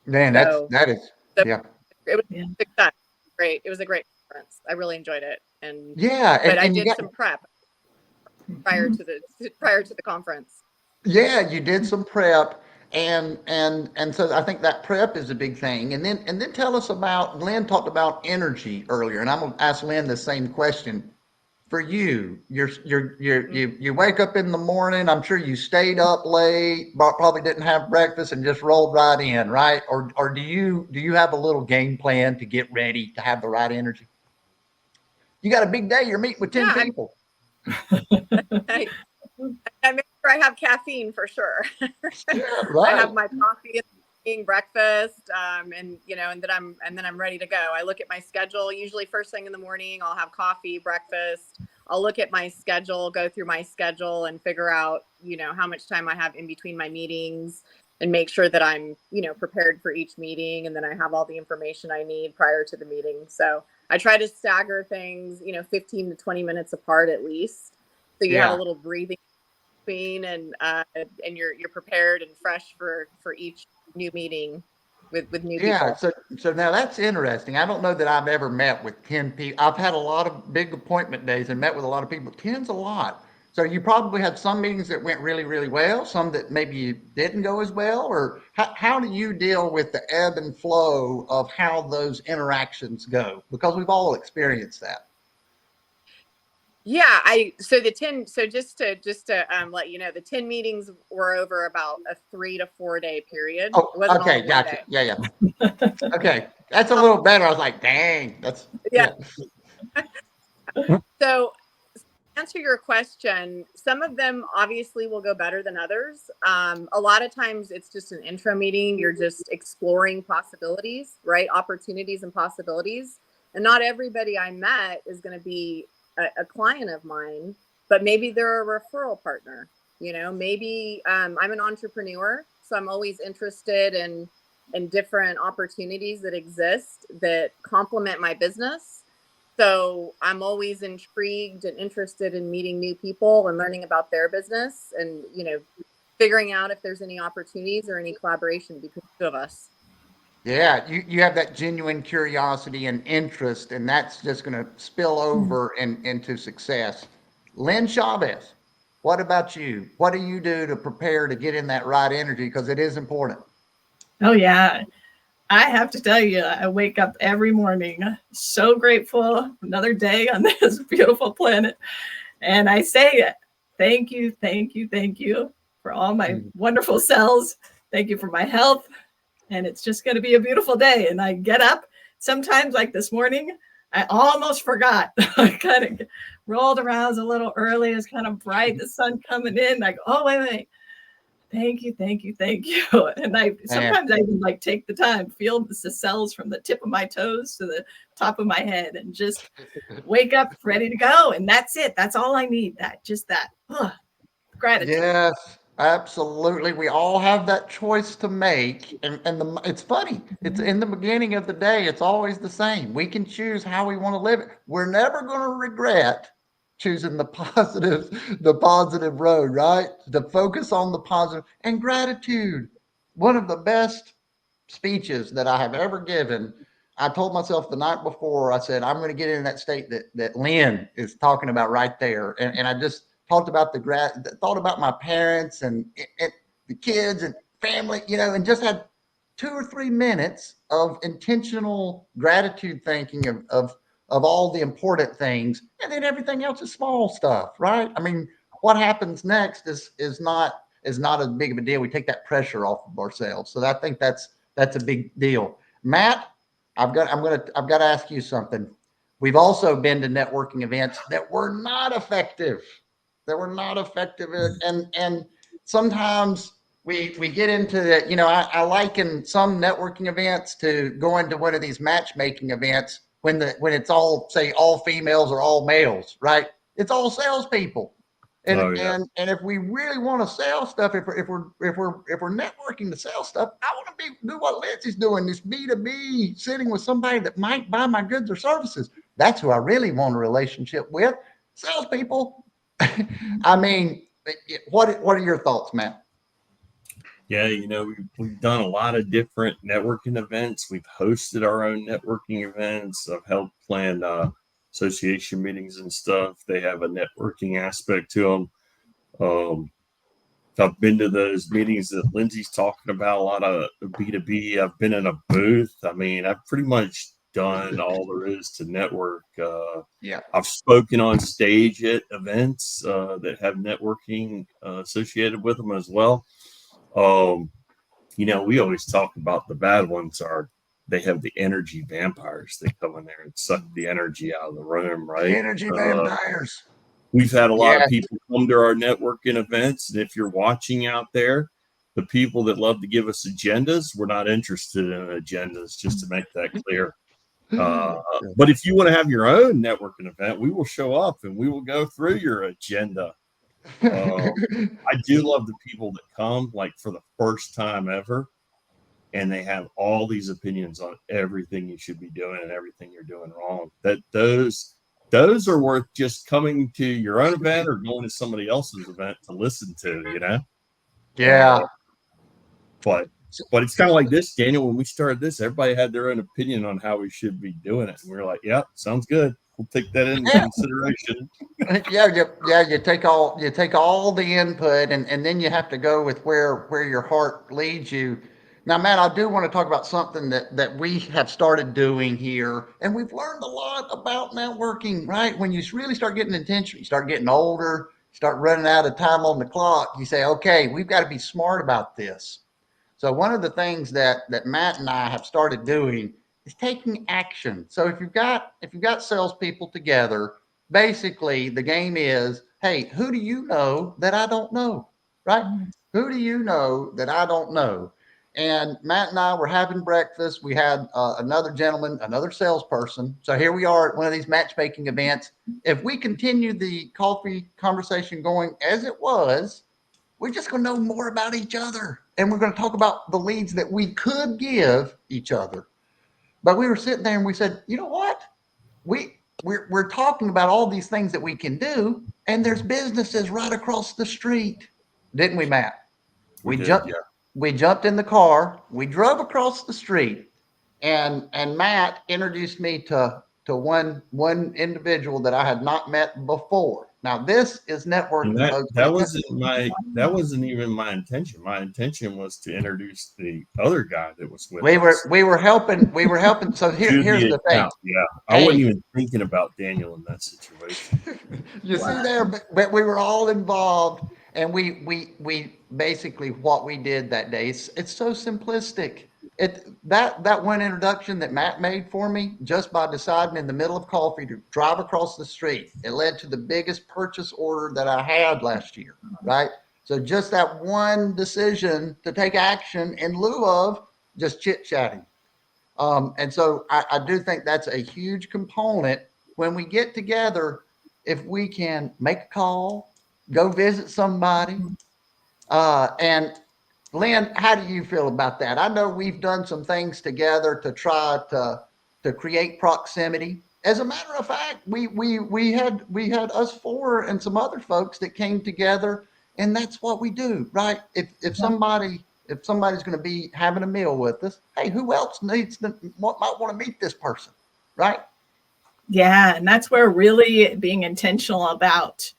[SPEAKER 1] Man, that is, yeah.
[SPEAKER 4] It was a success. Great. It was a great conference. I really enjoyed it. And
[SPEAKER 1] yeah,
[SPEAKER 4] but I did some prep prior to the conference.
[SPEAKER 1] Yeah, you did some prep, and so I think that prep is a big thing. And then tell us about, Lynn talked about energy earlier, and I'm gonna ask Lynn the same question. For you, you wake up in the morning. I'm sure you stayed up late, but probably didn't have breakfast and just rolled right in, right? Or do you have a little game plan to get ready to have the right energy? You got a big day. You're meeting with 10 people.
[SPEAKER 4] I make sure I have caffeine for sure.
[SPEAKER 1] Yeah, right.
[SPEAKER 4] I have my coffee and eating breakfast, and you know, and then I'm ready to go. I look at my schedule. Usually, first thing in the morning, I'll have coffee, breakfast. I'll look at my schedule, go through my schedule, and figure out, you know, how much time I have in between my meetings, and make sure that I'm, you know, prepared for each meeting, and then I have all the information I need prior to the meeting. So I try to stagger things, you know, 15 to 20 minutes apart at least, so you have a little breathing between, and you're prepared and fresh for each new meeting with new people.
[SPEAKER 1] Yeah, so now that's interesting. I don't know that I've ever met with 10 people. I've had a lot of big appointment days and met with a lot of people. 10's a lot. So you probably had some meetings that went really, really well, some that maybe didn't go as well, or how do you deal with the ebb and flow of how those interactions go? Because we've all experienced that.
[SPEAKER 4] Yeah, so just to let you know, the 10 meetings were over about a 3 to 4 day period.
[SPEAKER 1] Oh, okay, gotcha. Yeah. Okay, that's a little better. I was like, dang, that's
[SPEAKER 4] yeah. So, to answer your question, some of them obviously will go better than others. A lot of times it's just an intro meeting. You're just exploring possibilities, right? Opportunities and possibilities. And not everybody I met is going to be a client of mine, but maybe they're a referral partner. You know, maybe I'm an entrepreneur, so I'm always interested in different opportunities that exist that complement my business. So I'm always intrigued and interested in meeting new people and learning about their business and, you know, figuring out if there's any opportunities or any collaboration between the two of us.
[SPEAKER 1] Yeah, you have that genuine curiosity and interest, and that's just going to spill over into success. Lynn Chavez, what about you? What do you do to prepare to get in that right energy? Because it is important.
[SPEAKER 3] Oh, yeah. I have to tell you, I wake up every morning so grateful, another day on this beautiful planet. And I say, thank you, thank you, thank you for all my wonderful cells. Thank you for my health. And it's just going to be a beautiful day. And I get up sometimes, like this morning, I almost forgot. I kind of rolled around a little early. It's kind of bright, the sun coming in. I go, oh, wait. Thank you, thank you, thank you. And I sometimes I even like take the time, feel the cells from the tip of my toes to the top of my head, and just wake up ready to go. And that's it. That's all I need. That gratitude.
[SPEAKER 1] Yes, absolutely. We all have that choice to make. And it's funny. It's in the beginning of the day, it's always the same. We can choose how we want to live it. We're never going to regret choosing the positive road, right? To focus on the positive and gratitude. One of the best speeches that I have ever given. I told myself the night before, I said, I'm going to get in that state that Lynn is talking about right there. And I just talked about thought about my parents and the kids and family, you know, and just had 2 or 3 minutes of intentional gratitude thinking of all the important things, and then everything else is small stuff, right? I mean, what happens next is not as big of a deal. We take that pressure off of ourselves. So I think that's a big deal. Matt, I've got to ask you something. We've also been to networking events that were not effective. And sometimes we get into that. You know, I liken some networking events to going to one of these matchmaking events when it's all, say, all females or all males, right? It's all salespeople. And and if we really want to sell stuff, if we're networking to sell stuff, I want to do what Lindsay's doing, this B2B, sitting with somebody that might buy my goods or services. That's who I really want a relationship with. Salespeople. I mean, what are your thoughts, Matt?
[SPEAKER 2] Yeah, you know, we've done a lot of different networking events. We've hosted our own networking events. I've helped plan association meetings and stuff. They have a networking aspect to them. I've been to those meetings that Lindsay's talking about, a lot of B2B. I've been in a booth. I mean, I've pretty much done all there is to network. I've spoken on stage at events that have networking associated with them as well. You know, we always talk about the bad ones they have the energy vampires. They come in there and suck the energy out of the room, right?
[SPEAKER 1] The energy vampires.
[SPEAKER 2] We've had a lot of people come to our networking events, and if you're watching out there, the people that love to give us agendas, we're not interested in agendas, just to make that clear. But if you want to have your own networking event, we will show up and we will go through your agenda. I do love the people that come like for the first time ever, and they have all these opinions on everything you should be doing and everything you're doing wrong. Those are worth just coming to your own event or going to somebody else's event to listen to, you know?
[SPEAKER 1] Yeah.
[SPEAKER 2] But it's kind of like this, Daniel. When we started this, everybody had their own opinion on how we should be doing it. And we were like, yeah, sounds good. We'll take that into consideration.
[SPEAKER 1] You take all the input and then you have to go with where your heart leads you. Now, Matt, I do want to talk about something that we have started doing here, and we've learned a lot about networking, right? When you really start getting intentional, you start getting older, start running out of time on the clock, you say, okay, we've got to be smart about this. So one of the things that Matt and I have started doing is taking action. So if you've got salespeople together, basically the game is, hey, who do you know that I don't know? Right? Who do you know that I don't know? And Matt and I were having breakfast. We had another gentleman, another salesperson. So here we are at one of these matchmaking events. If we continue the coffee conversation going as it was, we're just going to know more about each other. And we're going to talk about the leads that we could give each other. But we were sitting there and we said, you know what? We're talking about all these things that we can do, and there's businesses right across the street, didn't we, Matt?
[SPEAKER 2] We did,
[SPEAKER 1] jumped
[SPEAKER 2] yeah.
[SPEAKER 1] we jumped in the car, we drove across the street, and Matt introduced me to one individual that I had not met before. Now this is networking,
[SPEAKER 2] And
[SPEAKER 1] folks.
[SPEAKER 2] that wasn't even my intention. My intention was to introduce the other guy that was with
[SPEAKER 1] We
[SPEAKER 2] us
[SPEAKER 1] were helping. So
[SPEAKER 2] to
[SPEAKER 1] here's the thing.
[SPEAKER 2] account. Yeah, I
[SPEAKER 1] Hey.
[SPEAKER 2] wasn't even thinking about Daniel in that situation.
[SPEAKER 1] You see there, but we were all involved, and we basically what we did that day. It's so simplistic. That one introduction that Matt made for me, just by deciding in the middle of coffee to drive across the street, it led to the biggest purchase order that I had last year. Right. So just that one decision to take action in lieu of just chit chatting. And so I do think that's a huge component when we get together. If we can make a call, go visit somebody. And Lynn, how do you feel about that? I know we've done some things together to try to create proximity. As a matter of fact, we had us four and some other folks that came together, and that's what we do, right? If somebody's going to be having a meal with us, hey, who else might want to meet this person, right?
[SPEAKER 3] Yeah, and that's where really being intentional about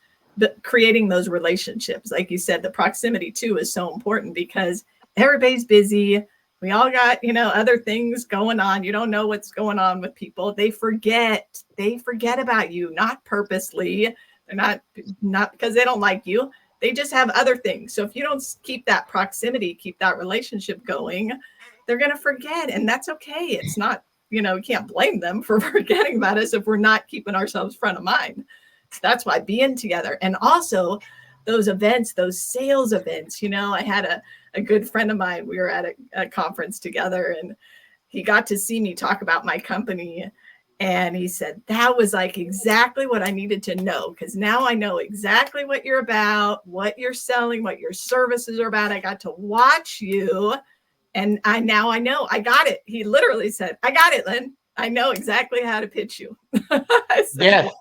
[SPEAKER 3] creating those relationships. Like you said, the proximity too is so important because everybody's busy. We all got, other things going on. You don't know what's going on with people. They forget about you, not purposely. They're not because they don't like you. They just have other things. So if you don't keep that proximity, keep that relationship going, they're going to forget. And that's okay. It's not, we can't blame them for forgetting about us if we're not keeping ourselves front of mind. So that's why being together. And also those events, those sales events, I had a good friend of mine. We were at a conference together, and he got to see me talk about my company. And he said, that was like exactly what I needed to know, because now I know exactly what you're about, what you're selling, what your services are about. I got to watch you. And now I know. I got it. He literally said, I got it, Lynn. I know exactly how to pitch you.
[SPEAKER 1] Yes.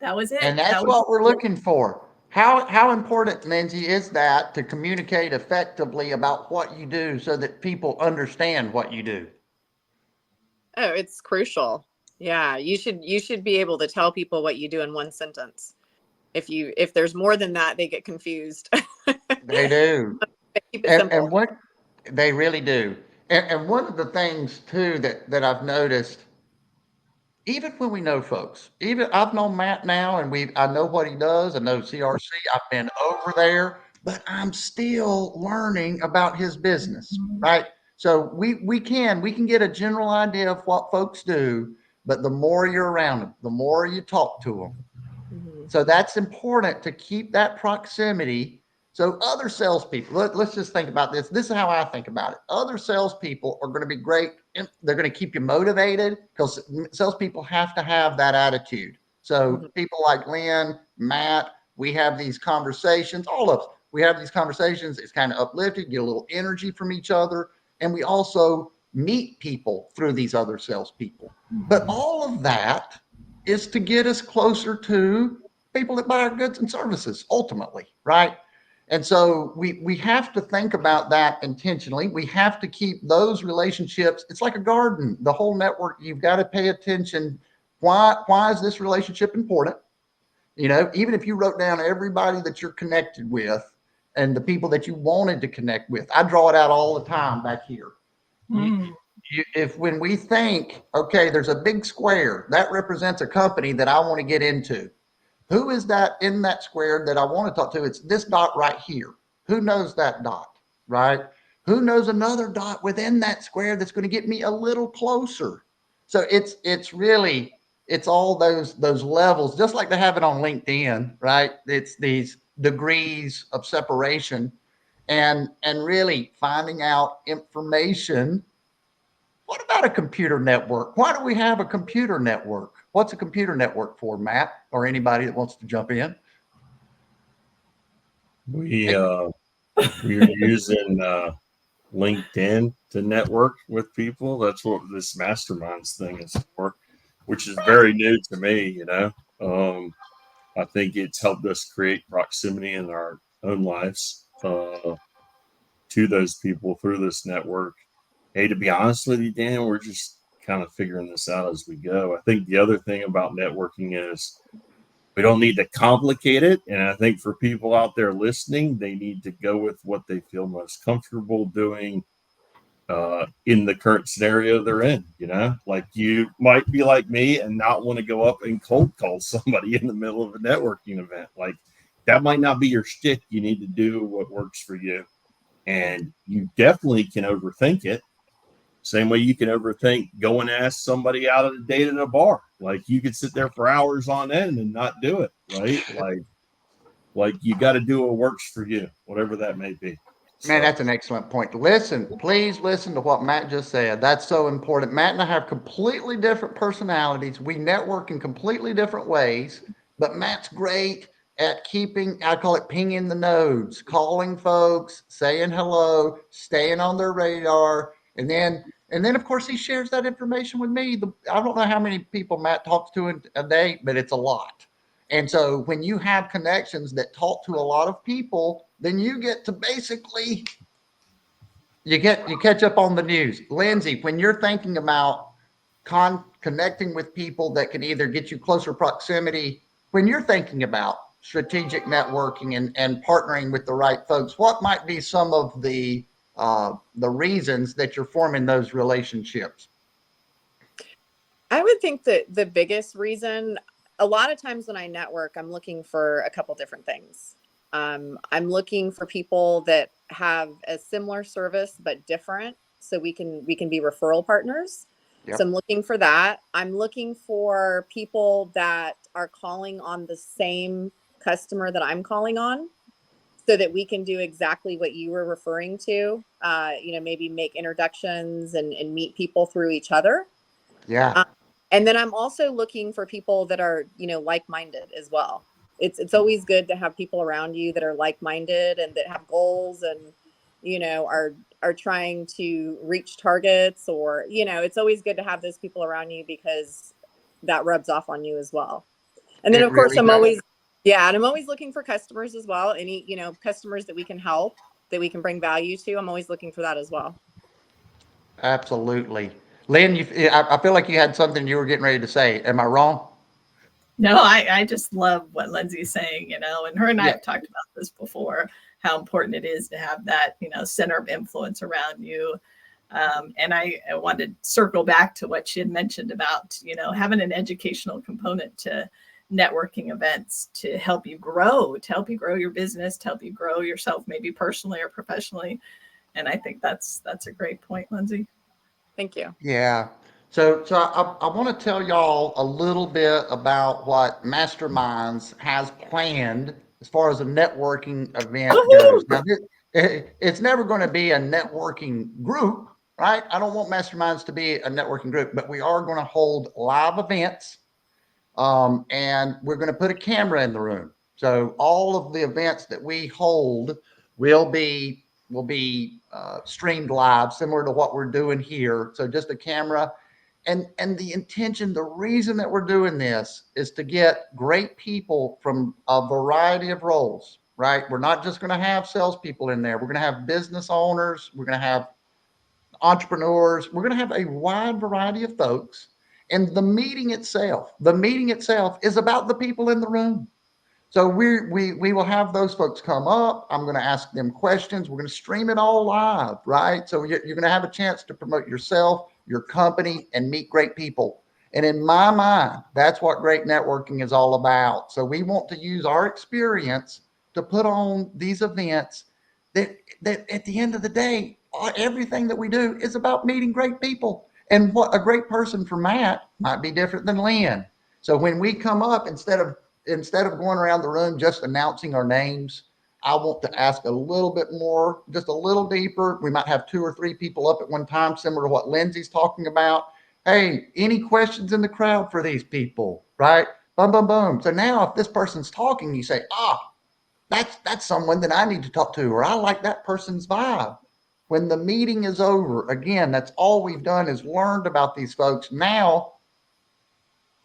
[SPEAKER 3] That was it.
[SPEAKER 1] And that's what we're looking for. How important, Lindsay, is that to communicate effectively about what you do so that people understand what you do?
[SPEAKER 4] Oh, it's crucial. Yeah, you should be able to tell people what you do in one sentence. If there's more than that, they get confused.
[SPEAKER 1] They do.
[SPEAKER 4] Keep it simple.
[SPEAKER 1] And what they really do. And one of the things too that I've noticed, even when we know folks, even I've known Matt now, and I know what he does. I know CRC. I've been over there, but I'm still learning about his business, right? So we can get a general idea of what folks do, but the more you're around them, the more you talk to them.
[SPEAKER 4] Mm-hmm.
[SPEAKER 1] So that's important to keep that proximity. So other salespeople, let's just think about this. This is how I think about it. Other salespeople are going to be great. They're going to keep you motivated, because salespeople have to have that attitude. So people like Lynn, Matt, we have these conversations, all of us, we have these conversations. It's kind of uplifted, get a little energy from each other. And we also meet people through these other salespeople. But all of that is to get us closer to people that buy our goods and services ultimately, right? And so we have to think about that intentionally. We have to keep those relationships. It's like a garden, the whole network. You've got to pay attention. Why is this relationship important? Even if you wrote down everybody that you're connected with and the people that you wanted to connect with, I draw it out all the time back here. When we think, okay, there's a big square that represents a company that I want to get into. Who is that in that square that I want to talk to? It's this dot right here. Who knows that dot, right? Who knows another dot within that square that's going to get me a little closer? So it's really it's all those levels, just like they have it on LinkedIn, right? It's these degrees of separation and really finding out information. What about a computer network? Why do we have a computer network? What's a computer network for, Matt, or anybody that wants to jump in?
[SPEAKER 2] We we're using LinkedIn to network with people. That's what this Masterminds thing is for, which is very new to me. I think it's helped us create proximity in our own lives to those people through this network. Hey, to be honest with you, Dan, we're just kind of figuring this out as we go. I think the other thing about networking is we don't need to complicate it. And I think for people out there listening, they need to go with what they feel most comfortable doing in the current scenario they're in. Like you might be like me and not want to go up and cold call somebody in the middle of a networking event. Like that might not be your shtick. You need to do what works for you. And you definitely can overthink it. Same way you can overthink go and ask somebody out on a date at a bar. Like you could sit there for hours on end and not do it, right? Like you got to do what works for you, whatever that may be.
[SPEAKER 1] Man, that's an excellent point. Please listen to what Matt just said. That's so important. Matt and I have completely different personalities. We network in completely different ways, but Matt's great at keeping, I call it pinging the nodes, calling folks, saying hello, staying on their radar. And then of course he shares that information with me. I don't know how many people Matt talks to in a day, but it's a lot. And so when you have connections that talk to a lot of people, then you get to basically, you catch up on the news. Lindsay, when you're thinking about connecting with people that can either get you closer proximity, when you're thinking about strategic networking and partnering with the right folks, what might be some of the reasons that you're forming those relationships?
[SPEAKER 4] I would think that the biggest reason, a lot of times when I network, I'm looking for a couple different things. I'm looking for people that have a similar service but different, so we can be referral partners.
[SPEAKER 1] Yep.
[SPEAKER 4] So I'm looking for that. I'm looking for people that are calling on the same customer that I'm calling on, so that we can do exactly what you were referring to. Maybe make introductions and meet people through each other.
[SPEAKER 1] Yeah.
[SPEAKER 4] And then I'm also looking for people that are, like-minded as well. It's always good to have people around you that are like-minded and that have goals and, are trying to reach targets, or, it's always good to have those people around you because that rubs off on you as well. And then, of course, I'm always looking for customers as well. Any, customers that we can help, that we can bring value to. I'm always looking for that as well.
[SPEAKER 1] Absolutely. Lynn, I feel like you had something you were getting ready to say. Am I wrong?
[SPEAKER 3] No, I just love what Lindsay's saying, and her and I have talked about this before, how important it is to have that, center of influence around you. And I wanted to circle back to what she had mentioned about, having an educational component to networking events to help you grow your business, to help you grow yourself, maybe personally or professionally. And I think that's a great point, Lindsay.
[SPEAKER 4] Thank you.
[SPEAKER 1] Yeah. So I want to tell y'all a little bit about what Masterminds has planned as far as a networking event goes. Now, it's never going to be a networking group, right? I don't want Masterminds to be a networking group, but we are going to hold live events, and we're going to put a camera in the room. So all of the events that we hold will be streamed live, similar to what we're doing here. So just a camera. And the intention, the reason that we're doing this is to get great people from a variety of roles, right? We're not just going to have salespeople in there. We're going to have business owners. We're going to have entrepreneurs. We're going to have a wide variety of folks. And the meeting itself is about the people in the room. So we will have those folks come up. I'm going to ask them questions. We're going to stream it all live, right? So you're going to have a chance to promote yourself, your company, and meet great people. And in my mind, that's what great networking is all about. So we want to use our experience to put on these events that at the end of the day, everything that we do is about meeting great people. And what a great person for Matt might be different than Lynn. So when we come up, instead of going around the room just announcing our names, I want to ask a little bit more, just a little deeper. We might have 2 or 3 people up at one time, similar to what Lindsay's talking about. Hey, any questions in the crowd for these people, right? Boom, boom, boom. So now if this person's talking, you say, that's someone that I need to talk to, or I like that person's vibe. When the meeting is over, again, that's all we've done is learned about these folks. Now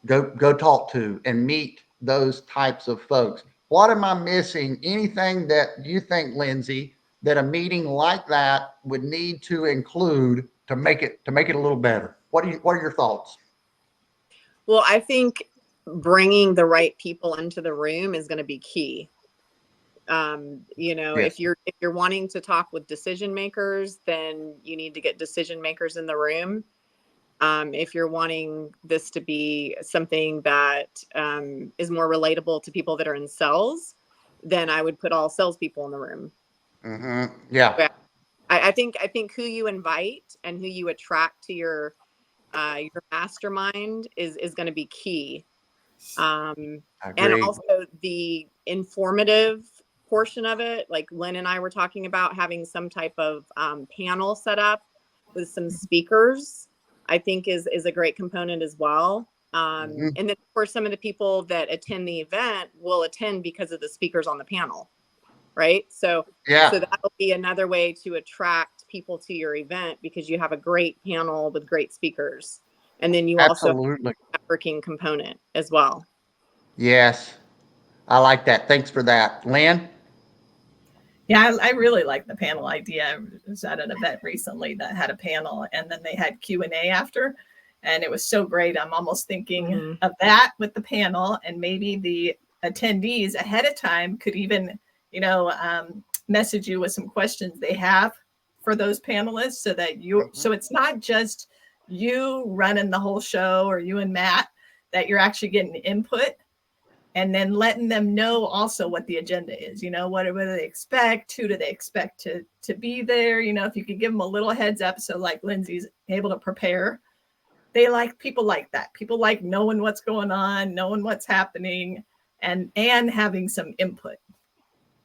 [SPEAKER 1] go talk to and meet those types of folks. What am I missing? Anything that you think, Lindsay, that a meeting like that would need to include to make it a little better? What are your thoughts?
[SPEAKER 4] Well, I think bringing the right people into the room is going to be key.
[SPEAKER 1] Yes.
[SPEAKER 4] If you're wanting to talk with decision makers, then you need to get decision makers in the room. If you're wanting this to be something that is more relatable to people that are in sales, then I would put all salespeople in the room.
[SPEAKER 1] Mm-hmm. Yeah.
[SPEAKER 4] But I think who you invite and who you attract to your mastermind is going to be key. And also the informative portion of it, like Lynn and I were talking about, having some type of panel set up with some speakers, I think is a great component as well. And then of course, some of the people that attend the event will attend because of the speakers on the panel, right? So that'll be another way to attract people to your event, because you have a great panel with great speakers. And then you also have a networking component as well.
[SPEAKER 1] Yes. I like that. Thanks for that. Lynn?
[SPEAKER 3] Yeah, I really like the panel idea. I was at an event recently that had a panel, and then they had Q&A after, and it was so great. I'm almost thinking of that with the panel, and maybe the attendees ahead of time could even, message you with some questions they have for those panelists, so that so it's not just you running the whole show or you and Matt, that you're actually getting input. And then letting them know also what the agenda is, what do they expect? Who do they expect to be there? If you could give them a little heads up, so like Lindsay's able to prepare. They like people like that. People like knowing what's going on, knowing what's happening, and having some input.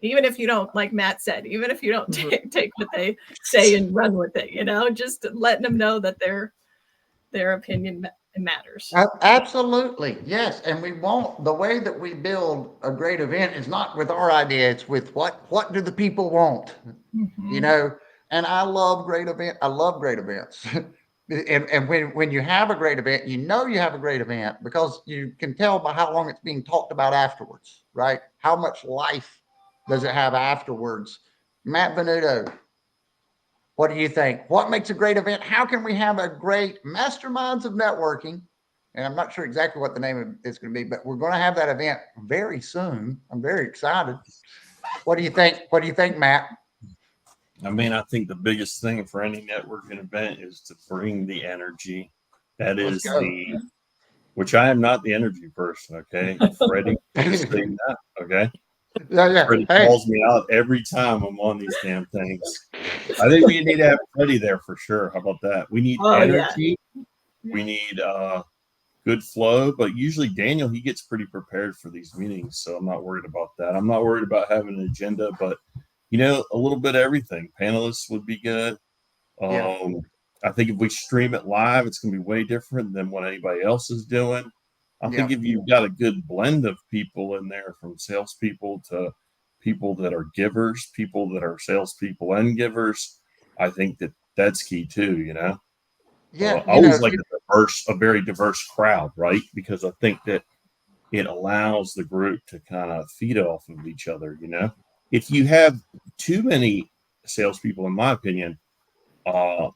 [SPEAKER 3] Even if you don't, like Matt said, even if you don't take what they say and run with it, just letting them know that their opinion matters.
[SPEAKER 1] Absolutely. Yes. And the way that we build a great event is not with our idea. It's with what do the people want, and I love great events. And when you have a great event, you have a great event because you can tell by how long it's being talked about afterwards, right? How much life does it have afterwards? Matt Venuto, what do you think? What makes a great event? How can we have a great Masterminds of Networking? And I'm not sure exactly what the name of it's going to be, but we're going to have that event very soon. I'm very excited. What do you think? What do you think, Matt?
[SPEAKER 2] I mean, I think the biggest thing for any networking event is to bring the energy. That is which I am not the energy person. Okay. Freddie is saying that. Okay.
[SPEAKER 1] Yeah.
[SPEAKER 2] Freddie calls me out every time I'm on these damn things. I think we need to have Freddie there for sure. How about that? We need energy. Yeah. We need good flow, but usually Daniel, he gets pretty prepared for these meetings, so I'm not worried about that. I'm not worried about having an agenda, but a little bit of everything. Panelists would be good. I think if we stream it live, it's going to be way different than what anybody else is doing. I think if you've got a good blend of people in there, from salespeople to people that are givers, people that are salespeople and givers, I think that's key too.
[SPEAKER 1] Yeah,
[SPEAKER 2] I always like a very diverse crowd, right? Because I think that it allows the group to kind of feed off of each other. If you have too many salespeople, in my opinion,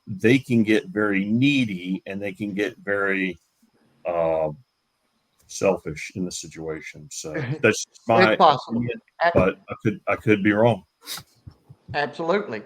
[SPEAKER 2] they can get very needy and they can get very selfish in the situation. So that's my opinion, but I could be wrong.
[SPEAKER 1] Absolutely.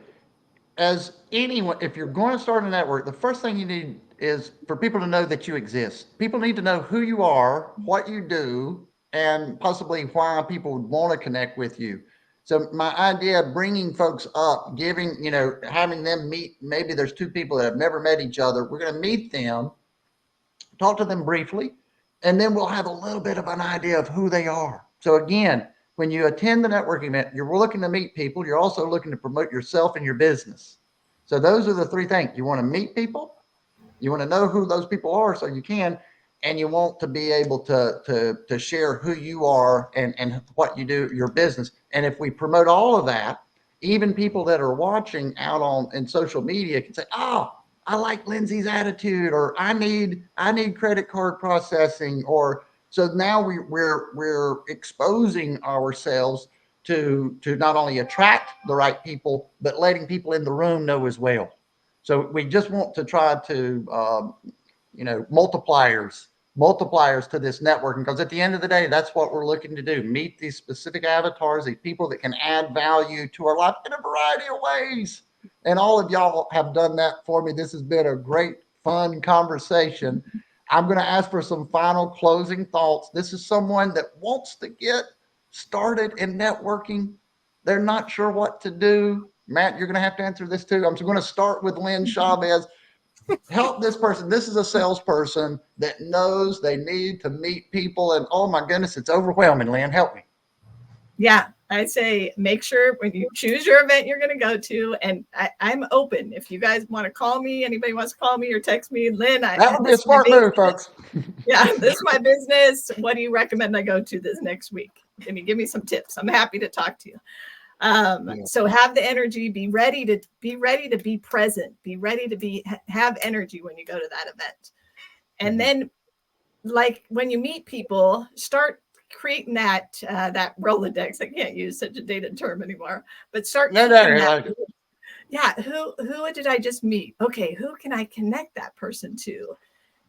[SPEAKER 1] As anyone, if you're going to start a network, the first thing you need is for people to know that you exist. People need to know who you are, what you do, and possibly why people would want to connect with you. So my idea of bringing folks up, having them meet, maybe there's 2 people that have never met each other. We're going to meet them, talk to them briefly, And then we'll have a little bit of an idea of who they are. So again, when you attend the networking event, you're looking to meet people. You're also looking to promote yourself and your business. So those are the three things. You want to meet people, you want to know who those people are so you can, and you want to be able to share who you are and what you do, your business. And if we promote all of that, even people that are watching out on in social media can say, oh, I like Lindsay's attitude, or I need credit card processing, or so now we're exposing ourselves to not only attract the right people, but letting people in the room know as well. So we just want to try to multipliers to this networking, because at the end of the day, that's what we're looking to do: meet these specific avatars, these people that can add value to our life in a variety of ways. And all of y'all have done that for me. This has been a great, fun conversation. I'm going to ask for some final closing thoughts. This is someone that wants to get started in networking. They're not sure what to do. Matt, you're going to have to answer this too. I'm going to start with Lynn Chavez. Help this person. This is a salesperson that knows they need to meet people. And oh my goodness, it's overwhelming. Lynn, help me.
[SPEAKER 3] Yeah, I say make sure when you choose your event you're going to go to, and I'm open. If you guys want to call me, anybody wants to call me or text me, Lynn,
[SPEAKER 1] That would be a smart move, folks.
[SPEAKER 3] Yeah, this is my business. What do you recommend I go to this next week? Give me some tips. I'm happy to talk to you. So have the energy, be ready to be present, be ready to have energy when you go to that event. And then, like, when you meet people, start creating that Rolodex. I can't use such a dated term anymore, but start that. Yeah, who did I just meet? Okay, who can I connect that person to?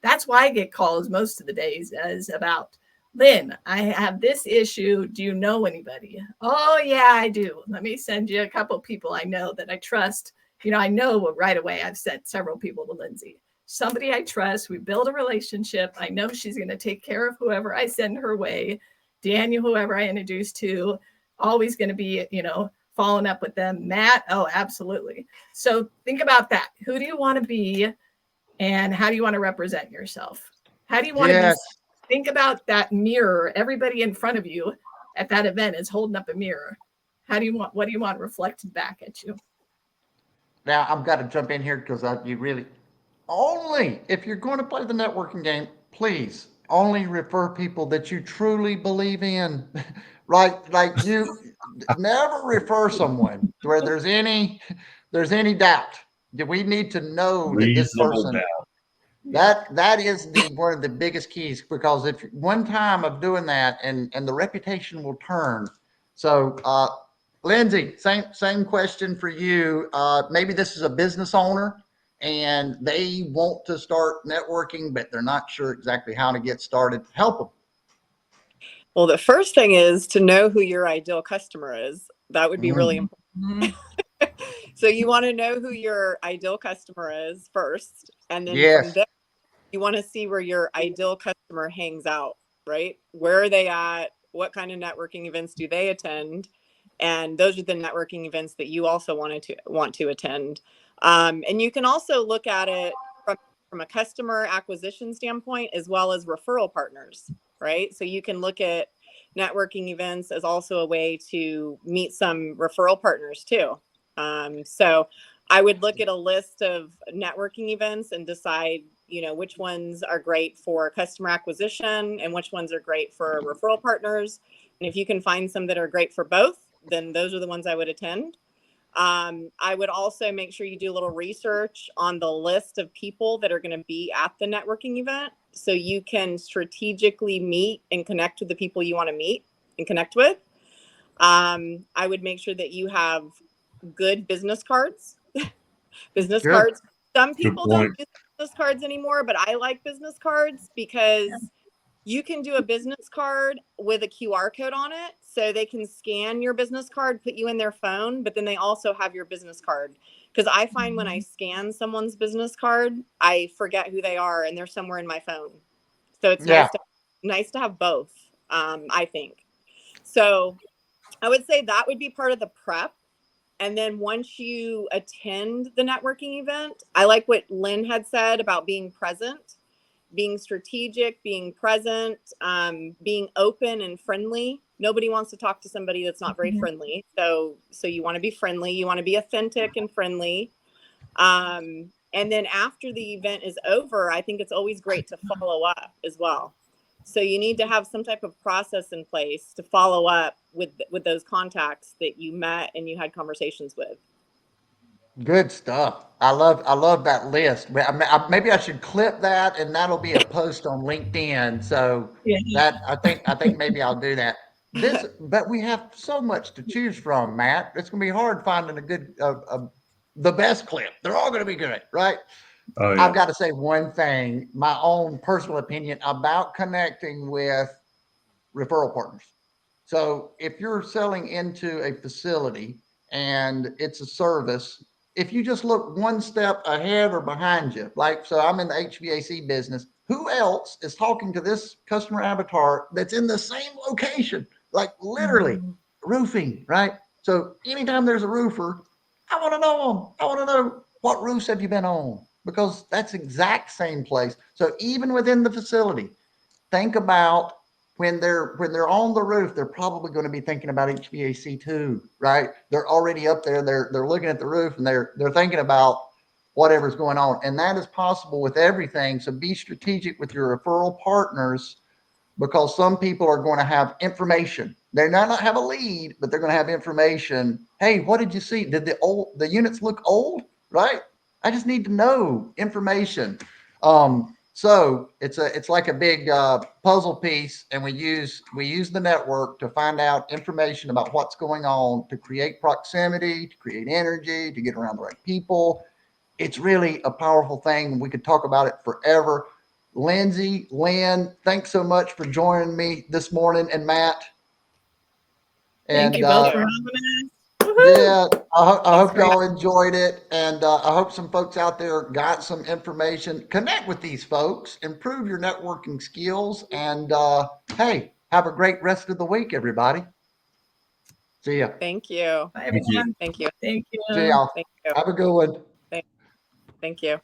[SPEAKER 3] That's why I get calls most of the days as about, Lynn, I have this issue. Do you know anybody? Oh, yeah, I do. Let me send you a couple people I know that I trust. I know right away I've sent several people to Lindsay. Somebody I trust. We build a relationship. I know she's going to take care of whoever I send her way. Daniel, whoever I introduce to, always going to be, following up with them. Matt, oh, absolutely. So think about that. Who do you want to be? And how do you want to represent yourself? How do you want to be? Think about that mirror. Everybody in front of you at that event is holding up a mirror. What do you want reflected back at you?
[SPEAKER 1] Now, I've got to jump in here because only if you're going to play the networking game, please only refer people that you truly believe in. Right? Like, you never refer someone where there's any doubt. We need to know that this person doubt. That is one of the biggest keys, because if one time of doing that, and the reputation will turn. So Lindsay, same question for you. Maybe this is a business owner and they want to start networking, but they're not sure exactly how to get started. Help them.
[SPEAKER 4] Well, the first thing is to know who your ideal customer is. That would be really important. So you want to know who your ideal customer is first. And then from there, you want to see where your ideal customer hangs out, right? Where are they at? What kind of networking events do they attend? And those are the networking events that you also want to attend. And you can also look at it from a customer acquisition standpoint, as well as referral partners, right? So you can look at networking events as also a way to meet some referral partners too. So I would look at a list of networking events and decide, which ones are great for customer acquisition and which ones are great for referral partners. And if you can find some that are great for both, then those are the ones I would attend. I would also make sure you do a little research on the list of people that are going to be at the networking event, so you can strategically meet and connect with the people you want to meet and connect with. I would make sure that you have good business cards. Cards. Some people don't use business cards anymore, but I like business cards because you can do a business card with a QR code on it, so they can scan your business card, put you in their phone, but then they also have your business card. Because I find when I scan someone's business card, I forget who they are and they're somewhere in my phone. So it's nice to have both, I think. So I would say that would be part of the prep. And then once you attend the networking event, I like what Lynn had said about being present. being strategic, being present, being open and friendly. Nobody wants to talk to somebody that's not very friendly. So you want to be friendly. You want to be authentic and friendly. And then after the event is over, I think it's always great to follow up as well. So you need to have some type of process in place to follow up with those contacts that you met and you had conversations with.
[SPEAKER 1] Good stuff. I love that list. Maybe I should clip that, and that'll be a post on LinkedIn. So that I think maybe I'll do that. But we have so much to choose from, Matt. It's gonna be hard finding a good, the best clip. They're all gonna be good, right?
[SPEAKER 2] Oh, yeah.
[SPEAKER 1] I've got to say one thing, my own personal opinion about connecting with referral partners. So if you're selling into a facility and it's a service, if you just look one step ahead or behind you, like, so I'm in the HVAC business, who else is talking to this customer avatar that's in the same location? Like literally roofing, right? So anytime there's a roofer, I want to know them. I want to know, what roofs have you been on? Because that's exact same place. So even within the facility, think about when they're on the roof, they're probably going to be thinking about HVAC too, right? They're already up there. They're looking at the roof and they're thinking about whatever's going on. And that is possible with everything. So be strategic with your referral partners, because some people are going to have information. They might not have a lead, but they're going to have information. Hey, what did you see? Did the units look old? Right? I just need to know information. So it's like a big puzzle piece, and we use the network to find out information about what's going on, to create proximity, to create energy, to get around the right people. It's really a powerful thing. We could talk about it forever. Lindsay, Lynn, thanks so much for joining me this morning, and Matt.
[SPEAKER 3] Thank you both for having us.
[SPEAKER 1] Yeah, I hope y'all enjoyed it, and I hope some folks out there got some information. Connect with these folks, improve your networking skills, and hey, have a great rest of the week, everybody. See ya.
[SPEAKER 4] Thank you.
[SPEAKER 3] Bye, everyone.
[SPEAKER 4] Thank you.
[SPEAKER 3] Thank you.
[SPEAKER 1] See y'all.
[SPEAKER 4] Thank you.
[SPEAKER 1] Have a good one.
[SPEAKER 4] Thank you.